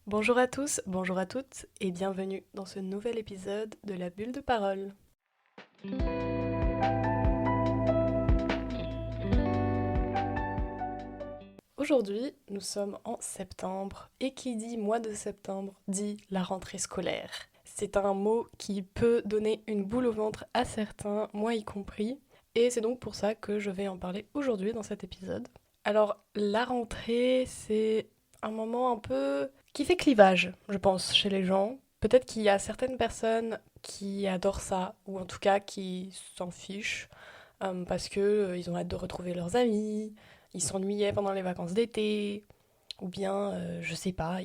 Bonjour à tous, bonjour à toutes et bienvenue dans ce nouvel épisode de la bulle de parole. Aujourd'hui, nous sommes en septembre et qui dit mois de septembre dit la rentrée scolaire. C'est un mot qui peut donner une boule au ventre à certains, moi y compris, et c'est donc pour ça que je vais en parler aujourd'hui dans cet épisode. Alors, la rentrée, c'est un moment un peu qui fait clivage, je pense, chez les gens. Peut-être qu'il y a certaines personnes qui adorent ça, ou en tout cas qui s'en fichent, parce que ils ont hâte de retrouver leurs amis, ils s'ennuyaient pendant les vacances d'été, ou bien, je sais pas,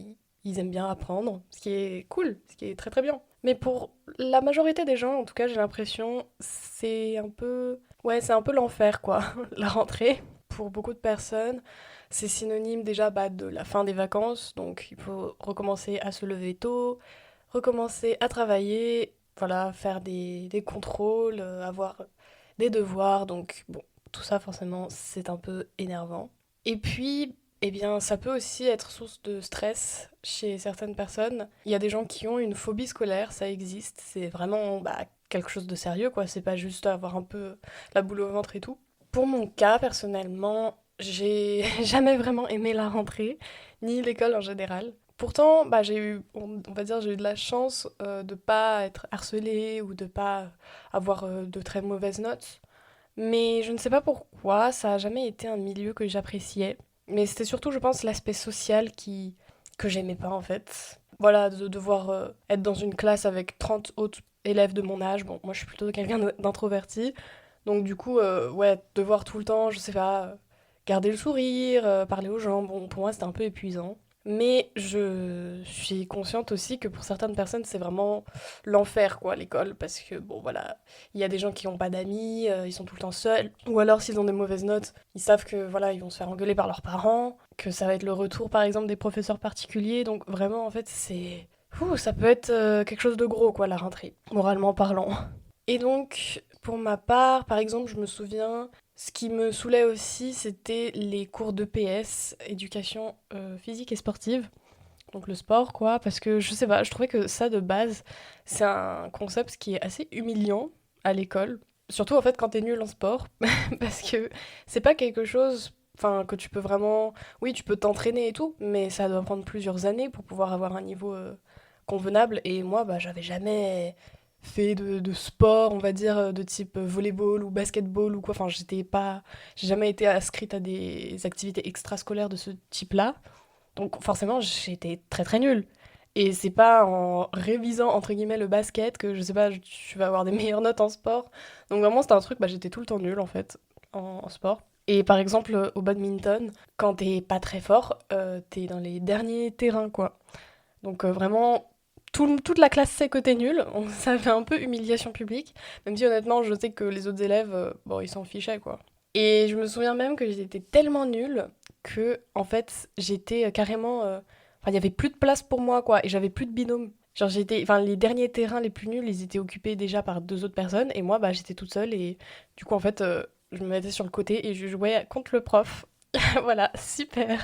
ils aiment bien apprendre, ce qui est cool, ce qui est très très bien. Mais pour la majorité des gens, en tout cas, j'ai l'impression, c'est un peu... Ouais, c'est un peu l'enfer, quoi, la rentrée. Pour beaucoup de personnes, c'est synonyme déjà de la fin des vacances, donc il faut recommencer à se lever tôt, recommencer à travailler, voilà, faire des contrôles, avoir des devoirs, donc bon, tout ça forcément c'est un peu énervant. Et puis, eh bien, ça peut aussi être source de stress chez certaines personnes. Il y a des gens qui ont une phobie scolaire, ça existe, c'est vraiment quelque chose de sérieux, quoi, c'est pas juste avoir un peu la boule au ventre et tout. Pour mon cas, personnellement, j'ai jamais vraiment aimé la rentrée, ni l'école en général. Pourtant, j'ai eu, on va dire, j'ai eu de la chance de pas être harcelée ou de pas avoir de très mauvaises notes. Mais je ne sais pas pourquoi, ça a jamais été un milieu que j'appréciais. Mais c'était surtout, je pense, l'aspect social que j'aimais pas en fait. Voilà, de devoir être dans une classe avec 30 autres élèves de mon âge. Bon, moi je suis plutôt quelqu'un d'introverti. Donc du coup, ouais, devoir tout le temps, je sais pas, garder le sourire, parler aux gens, bon, pour moi c'était un peu épuisant. Mais je suis consciente aussi que pour certaines personnes, c'est vraiment l'enfer, quoi, l'école, parce que, bon, voilà, il y a des gens qui n'ont pas d'amis, ils sont tout le temps seuls, ou alors s'ils ont des mauvaises notes, ils savent que, voilà, ils vont se faire engueuler par leurs parents, que ça va être le retour, par exemple, des professeurs particuliers, donc vraiment, en fait, c'est... Ouh, ça peut être quelque chose de gros, quoi, la rentrée, moralement parlant. Et donc, pour ma part, par exemple, je me souviens, ce qui me saoulait aussi, c'était les cours d'EPS, éducation physique et sportive. Donc le sport, quoi, parce que je sais pas, je trouvais que ça de base, c'est un concept qui est assez humiliant à l'école. Surtout en fait quand t'es nul en sport, parce que c'est pas quelque chose, enfin, que tu peux vraiment. Oui, tu peux t'entraîner et tout, mais ça doit prendre plusieurs années pour pouvoir avoir un niveau convenable. Et moi, j'avais jamais fait de sport, on va dire, de type volleyball ou basketball ou quoi. Enfin, j'étais pas. J'ai jamais été inscrite à des activités extrascolaires de ce type-là. Donc forcément, j'étais très très nulle. Et c'est pas en révisant entre guillemets le basket que je sais pas, tu vas avoir des meilleures notes en sport. Donc vraiment, c'était un truc, j'étais tout le temps nulle en fait en sport. Et par exemple, au badminton, quand t'es pas très fort, t'es dans les derniers terrains quoi. Donc vraiment, toute la classe sait que t'es nul. Ça fait un peu humiliation publique. Même si honnêtement, je sais que les autres élèves, bon, ils s'en fichaient quoi. Et je me souviens même que j'étais tellement nulle que, en fait, j'étais carrément. Enfin, il y avait plus de place pour moi, quoi, et j'avais plus de binôme. Genre, j'étais. Enfin, les derniers terrains les plus nuls, ils étaient occupés déjà par deux autres personnes, et moi, j'étais toute seule, et du coup, en fait, je me mettais sur le côté et je jouais contre le prof. Voilà, super.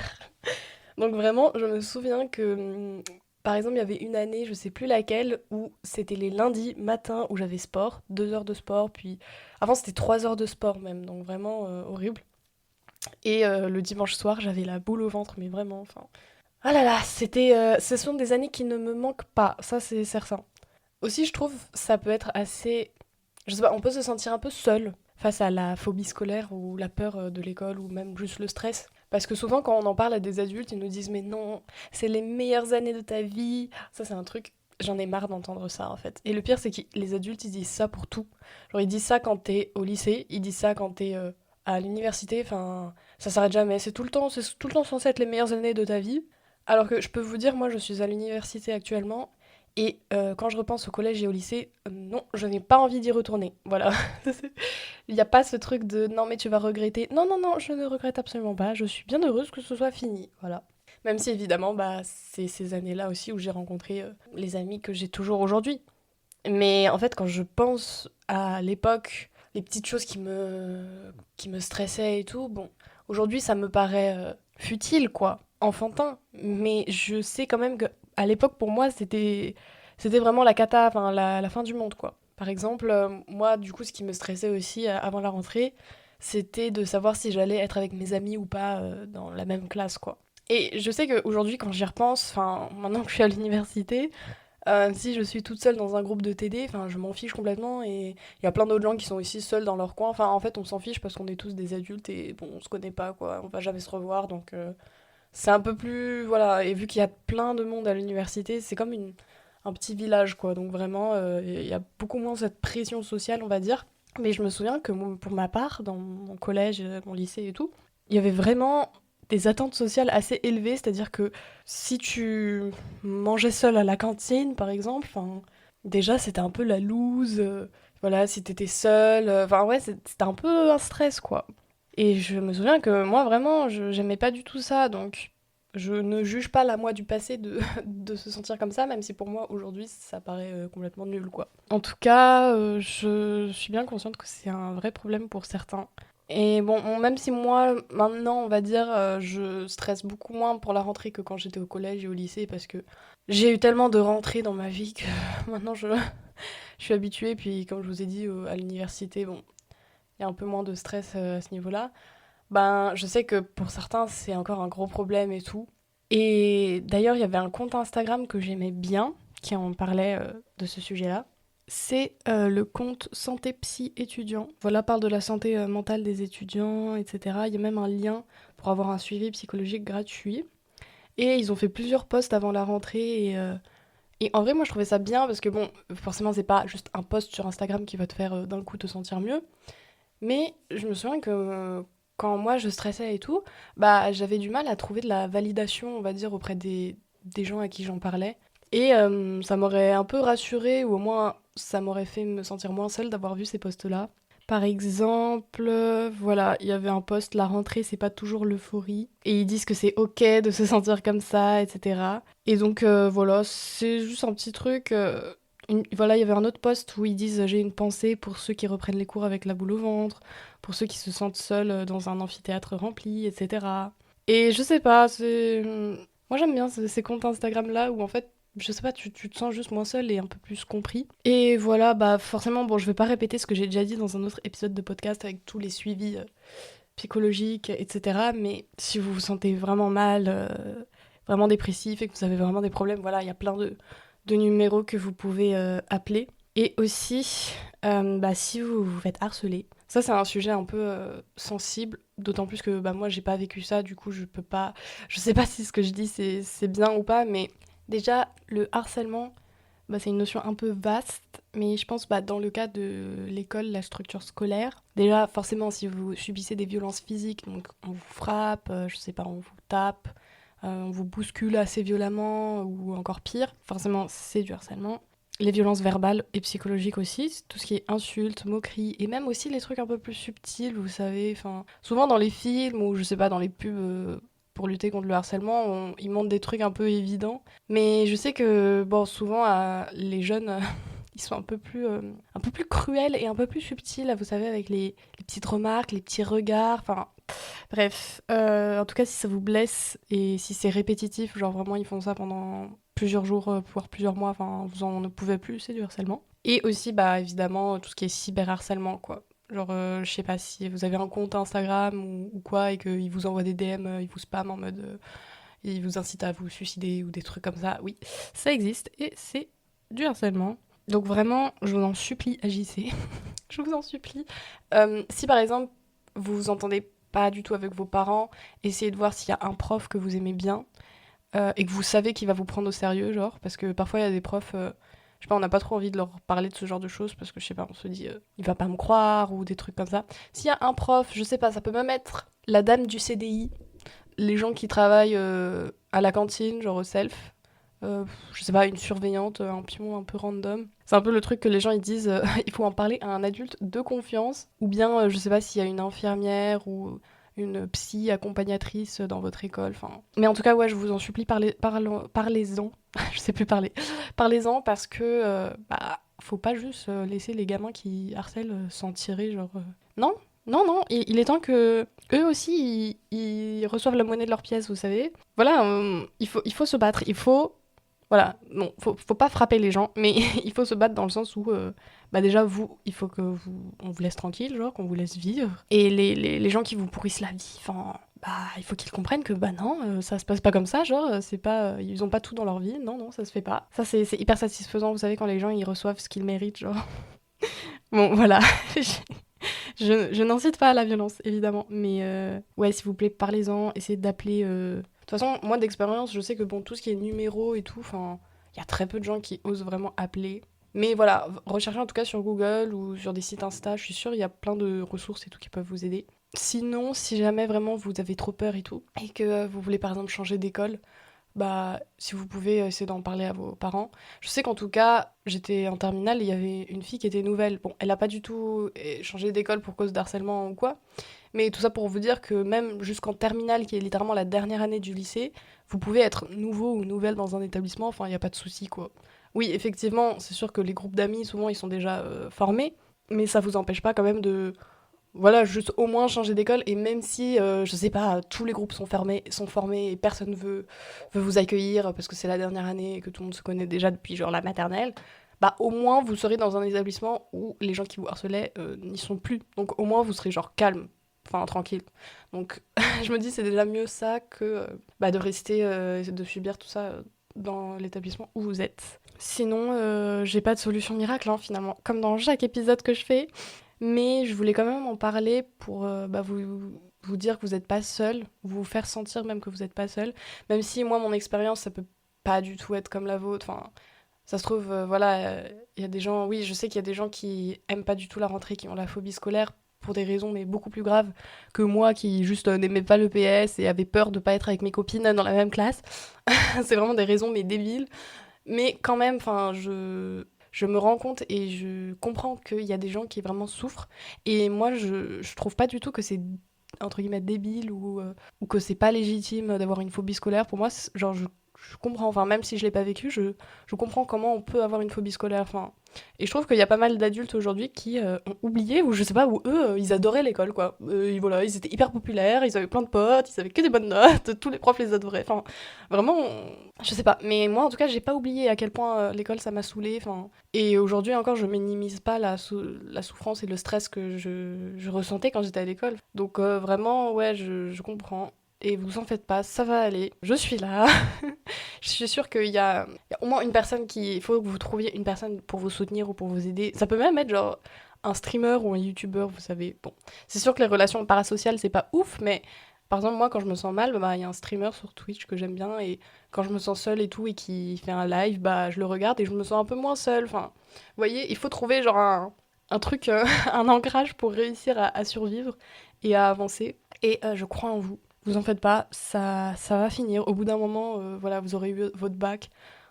Donc, vraiment, je me souviens que. Par exemple, il y avait une année, je sais plus laquelle, où c'était les lundis matin où j'avais sport, 2 heures de sport, puis avant c'était 3 heures de sport même, donc vraiment horrible. Et le dimanche soir, j'avais la boule au ventre, mais vraiment, enfin. Ah là là, ce sont des années qui ne me manquent pas, ça c'est certain. Aussi, je trouve, ça peut être assez, je sais pas, on peut se sentir un peu seul face à la phobie scolaire ou la peur de l'école ou même juste le stress. Parce que souvent, quand on en parle à des adultes, ils nous disent mais non, c'est les meilleures années de ta vie. Ça, c'est un truc. J'en ai marre d'entendre ça en fait. Et le pire, c'est que les adultes, ils disent ça pour tout. Genre, ils disent ça quand t'es au lycée, ils disent ça quand t'es à l'université. Enfin, ça s'arrête jamais. C'est tout le temps censé être les meilleures années de ta vie. Alors que je peux vous dire, moi, je suis à l'université actuellement. Et quand je repense au collège et au lycée, non, je n'ai pas envie d'y retourner. Voilà. Il n'y a pas ce truc de non, mais tu vas regretter. Non, non, non, je ne regrette absolument pas. Je suis bien heureuse que ce soit fini. Voilà. Même si évidemment, c'est ces années-là aussi où j'ai rencontré les amis que j'ai toujours aujourd'hui. Mais en fait, quand je pense à l'époque, les petites choses qui me stressaient et tout, bon, aujourd'hui, ça me paraît futile, quoi. enfantin, mais je sais quand même que à l'époque pour moi c'était vraiment la cata, enfin la fin du monde quoi. Par exemple, moi du coup ce qui me stressait aussi avant la rentrée, c'était de savoir si j'allais être avec mes amis ou pas dans la même classe quoi. Et je sais qu'aujourd'hui quand j'y repense, enfin maintenant que je suis à l'université, si je suis toute seule dans un groupe de TD, enfin je m'en fiche complètement et il y a plein d'autres gens qui sont aussi seuls dans leur coin. Enfin en fait on s'en fiche parce qu'on est tous des adultes et bon on se connaît pas quoi, on va jamais se revoir donc c'est un peu plus. Voilà, et vu qu'il y a plein de monde à l'université, c'est comme un petit village, quoi. Donc vraiment, il y a beaucoup moins cette pression sociale, on va dire. Mais je me souviens que pour ma part, dans mon collège, mon lycée et tout, il y avait vraiment des attentes sociales assez élevées. C'est-à-dire que si tu mangeais seul à la cantine, par exemple, enfin, déjà c'était un peu la loose. Voilà, si t'étais seul. Enfin ouais, c'était un peu un stress, quoi. Et je me souviens que moi, vraiment, j'aimais pas du tout ça. Donc, je ne juge pas la moi du passé de, de se sentir comme ça, même si pour moi, aujourd'hui, ça paraît complètement nul, quoi. En tout cas, je suis bien consciente que c'est un vrai problème pour certains. Et bon, même si moi, maintenant, on va dire, je stresse beaucoup moins pour la rentrée que quand j'étais au collège et au lycée, parce que j'ai eu tellement de rentrées dans ma vie que maintenant, je suis habituée. Puis, comme je vous ai dit, à l'université, bon, il y a un peu moins de stress à ce niveau-là. Ben, je sais que pour certains, c'est encore un gros problème et tout. Et d'ailleurs, il y avait un compte Instagram que j'aimais bien, qui en parlait de ce sujet-là. C'est le compte Santé Psy étudiant. Voilà, parle de la santé mentale des étudiants, etc. Il y a même un lien pour avoir un suivi psychologique gratuit. Et ils ont fait plusieurs posts avant la rentrée. Et en vrai, moi, je trouvais ça bien parce que, bon, forcément, c'est pas juste un post sur Instagram qui va te faire d'un coup te sentir mieux. Mais je me souviens que quand moi je stressais et tout, bah j'avais du mal à trouver de la validation, on va dire, auprès des gens à qui j'en parlais. Et ça m'aurait un peu rassurée, ou au moins ça m'aurait fait me sentir moins seule d'avoir vu ces posts-là. Par exemple, voilà, il y avait un post, la rentrée, c'est pas toujours l'euphorie. Et ils disent que c'est ok de se sentir comme ça, etc. Et donc, voilà, c'est juste un petit truc. Voilà, il y avait un autre post où ils disent j'ai une pensée pour ceux qui reprennent les cours avec la boule au ventre, pour ceux qui se sentent seuls dans un amphithéâtre rempli, etc. Et je sais pas, moi j'aime bien ces comptes Instagram là où en fait, je sais pas, tu te sens juste moins seul et un peu plus compris. Et voilà, bah forcément, bon, je vais pas répéter ce que j'ai déjà dit dans un autre épisode de podcast avec tous les suivis psychologiques, etc. Mais si vous vous sentez vraiment mal, vraiment dépressif et que vous avez vraiment des problèmes, voilà, il y a plein de numéros que vous pouvez appeler. Et aussi, bah, si vous vous faites harceler, ça c'est un sujet un peu sensible, d'autant plus que bah, moi j'ai pas vécu ça, du coup je peux pas, je sais pas si ce que je dis c'est bien ou pas, mais déjà le harcèlement, bah, c'est une notion un peu vaste, mais je pense bah, dans le cas de l'école, la structure scolaire, déjà forcément si vous subissez des violences physiques, donc on vous frappe, je sais pas, on vous tape, on vous bouscule assez violemment ou encore pire, forcément c'est du harcèlement. Les violences verbales et psychologiques aussi, tout ce qui est insultes, moqueries, et même aussi les trucs un peu plus subtils, vous savez, enfin, souvent dans les films ou je sais pas, dans les pubs pour lutter contre le harcèlement, ils montrent des trucs un peu évidents, mais je sais que, bon, souvent, les jeunes, ils sont un peu plus cruels et un peu plus subtils, vous savez, avec les petites remarques, les petits regards, enfin, bref. En tout cas, si ça vous blesse et si c'est répétitif, genre vraiment, ils font ça pendant plusieurs jours, voire plusieurs mois, enfin, vous en ne pouvez plus, c'est du harcèlement. Et aussi, bah, évidemment, tout ce qui est cyberharcèlement, quoi. Genre, je sais pas si vous avez un compte Instagram ou quoi et qu'ils vous envoient des DM, ils vous spamment en mode il vous incite à vous suicider ou des trucs comme ça. Oui, ça existe et c'est du harcèlement. Donc vraiment, je vous en supplie, agissez. Je vous en supplie. Si par exemple, vous vous entendez pas du tout avec vos parents, essayez de voir s'il y a un prof que vous aimez bien et que vous savez qu'il va vous prendre au sérieux, genre, parce que parfois il y a des profs, je sais pas, on n'a pas trop envie de leur parler de ce genre de choses parce que je sais pas, on se dit il va pas me croire ou des trucs comme ça. S'il y a un prof, je sais pas, ça peut même être la dame du CDI, les gens qui travaillent à la cantine, genre au self, je sais pas, une surveillante, un pion un peu random. C'est un peu le truc que les gens ils disent, il faut en parler à un adulte de confiance, ou bien je sais pas s'il y a une infirmière ou une psy accompagnatrice dans votre école, enfin. Mais en tout cas, ouais, je vous en supplie, parlez-en, je sais plus parler, parlez-en parce que, bah, faut pas juste laisser les gamins qui harcèlent s'en tirer, genre. Non, Non, non, il est temps que eux aussi, ils reçoivent la monnaie de leur pièce, vous savez. Voilà, il faut se battre, il faut... Voilà, non, faut pas frapper les gens, mais il faut se battre dans le sens où, bah déjà, vous, il faut que on vous laisse tranquille, genre, qu'on vous laisse vivre. Et les gens qui vous pourrissent la vie, enfin, bah, il faut qu'ils comprennent que, bah non, ça se passe pas comme ça, genre, c'est pas, ils ont pas tout dans leur vie, non, non, ça se fait pas. Ça, c'est hyper satisfaisant, vous savez, quand les gens, ils reçoivent ce qu'ils méritent, genre. Bon, voilà, je n'incite pas à la violence, évidemment, mais ouais, s'il vous plaît, parlez-en, essayez d'appeler. De toute façon, moi d'expérience, je sais que bon, tout ce qui est numéro et tout, enfin, il y a très peu de gens qui osent vraiment appeler. Mais voilà, recherchez en tout cas sur Google ou sur des sites Insta, je suis sûre, il y a plein de ressources et tout qui peuvent vous aider. Sinon, si jamais vraiment vous avez trop peur et tout, et que vous voulez par exemple changer d'école, bah, si vous pouvez essayer d'en parler à vos parents. Je sais qu'en tout cas, j'étais en terminale et il y avait une fille qui était nouvelle. Bon, elle a pas du tout changé d'école pour cause d'harcèlement ou quoi, mais tout ça pour vous dire que même jusqu'en terminale, qui est littéralement la dernière année du lycée, vous pouvez être nouveau ou nouvelle dans un établissement, enfin, il n'y a pas de souci, quoi. Oui, effectivement, c'est sûr que les groupes d'amis, souvent, ils sont déjà formés, mais ça vous empêche pas quand même de voilà, juste au moins changer d'école et même si, je sais pas, tous les groupes sont formés et personne veut vous accueillir parce que c'est la dernière année et que tout le monde se connaît déjà depuis genre la maternelle, bah au moins vous serez dans un établissement où les gens qui vous harcelaient n'y sont plus. Donc au moins vous serez genre calme, enfin tranquille. Donc je me dis c'est déjà mieux ça que bah, de rester, de subir tout ça dans l'établissement où vous êtes. Sinon, j'ai pas de solution miracle hein, finalement, comme dans chaque épisode que je fais. Mais je voulais quand même en parler pour bah, vous dire que vous n'êtes pas seul, vous faire sentir même que vous n'êtes pas seul. Même si moi, mon expérience, ça peut pas du tout être comme la vôtre. Enfin, ça se trouve, voilà, il y a des gens, oui, je sais qu'il y a des gens qui aiment pas du tout la rentrée, qui ont la phobie scolaire pour des raisons mais beaucoup plus graves que moi qui juste n'aimais pas le PS et avait peur de pas être avec mes copines dans la même classe. C'est vraiment des raisons mais débiles. Mais quand même, enfin, je me rends compte et je comprends qu'il y a des gens qui vraiment souffrent. Et moi, je trouve pas du tout que c'est entre guillemets débile ou que c'est pas légitime d'avoir une phobie scolaire. Pour moi, genre, je comprends, enfin, même si je l'ai pas vécu, je comprends comment on peut avoir une phobie scolaire. Enfin, et je trouve qu'il y a pas mal d'adultes aujourd'hui qui ont oublié, ou je sais pas, ou eux, ils adoraient l'école, quoi. Voilà, ils étaient hyper populaires, ils avaient plein de potes, ils avaient que des bonnes notes, tous les profs les adoraient. Enfin, vraiment, je sais pas. Mais moi, en tout cas, j'ai pas oublié à quel point l'école, ça m'a saoulée. Enfin, et aujourd'hui encore, je minimise pas la souffrance et le stress que je ressentais quand j'étais à l'école. Donc vraiment, ouais, je comprends. Et vous en faites pas, ça va aller. Je suis là. Je suis sûre qu'il y a au moins une personne qui... Il faut que vous trouviez une personne pour vous soutenir ou pour vous aider. Ça peut même être genre un streamer ou un youtubeur, vous savez. Bon, c'est sûr que les relations parasociales, c'est pas ouf, mais par exemple, moi, quand je me sens mal, bah, il y a un streamer sur Twitch que j'aime bien et quand je me sens seule et tout et qui fait un live, bah, je le regarde et je me sens un peu moins seule. Enfin, vous voyez, il faut trouver genre un truc, un ancrage pour réussir à survivre et à avancer. Et je crois en vous. Vous en faites pas, ça va finir. Au bout d'un moment, voilà, vous aurez eu votre bac.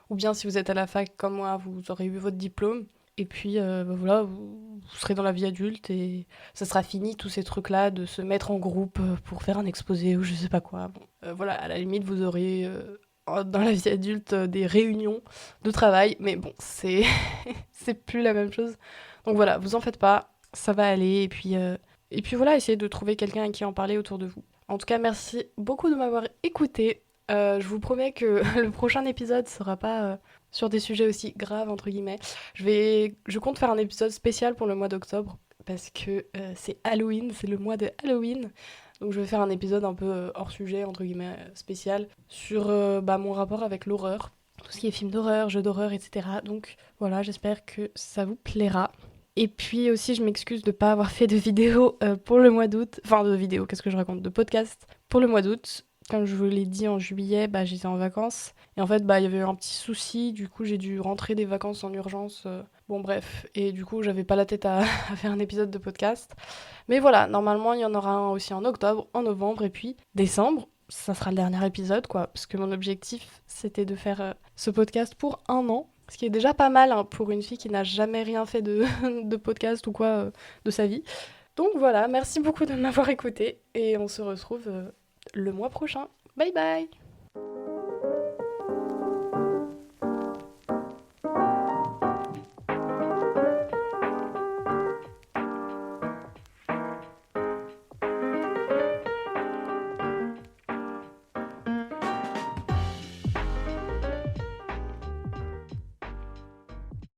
Ou bien si vous êtes à la fac comme moi, vous aurez eu votre diplôme. Et puis bah, voilà, vous serez dans la vie adulte et ça sera fini tous ces trucs-là de se mettre en groupe pour faire un exposé ou je sais pas quoi. Bon, voilà, à la limite, vous aurez dans la vie adulte des réunions de travail. Mais bon, c'est c'est plus la même chose. Donc voilà, vous en faites pas, ça va aller. Et puis voilà, essayez de trouver quelqu'un à qui en parler autour de vous. En tout cas, merci beaucoup de m'avoir écouté. Je vous promets que le prochain épisode sera pas sur des sujets aussi graves, entre guillemets. Je compte faire un épisode spécial pour le mois d'octobre, parce que c'est Halloween, c'est le mois de Halloween. Donc je vais faire un épisode un peu hors sujet, entre guillemets, spécial, sur bah, mon rapport avec l'horreur. Tout ce qui est film d'horreur, jeux d'horreur, etc. Donc voilà, j'espère que ça vous plaira. Et puis aussi, je m'excuse de ne pas avoir fait de vidéo pour le mois d'août. Enfin, de vidéo, qu'est-ce que je raconte? De podcast pour le mois d'août. Comme je vous l'ai dit en juillet, bah, j'étais en vacances. Et en fait, bah, il y avait eu un petit souci. Du coup, j'ai dû rentrer des vacances en urgence. Bon, bref. Et du coup, j'avais pas la tête à, à faire un épisode de podcast. Mais voilà, normalement, il y en aura un aussi en octobre, en novembre et puis décembre. Ça sera le dernier épisode, quoi. Parce que mon objectif, c'était de faire ce podcast pour un an. Ce qui est déjà pas mal hein, pour une fille qui n'a jamais rien fait de, de podcast ou quoi de sa vie. Donc voilà, merci beaucoup de m'avoir écouté et on se retrouve le mois prochain. Bye bye!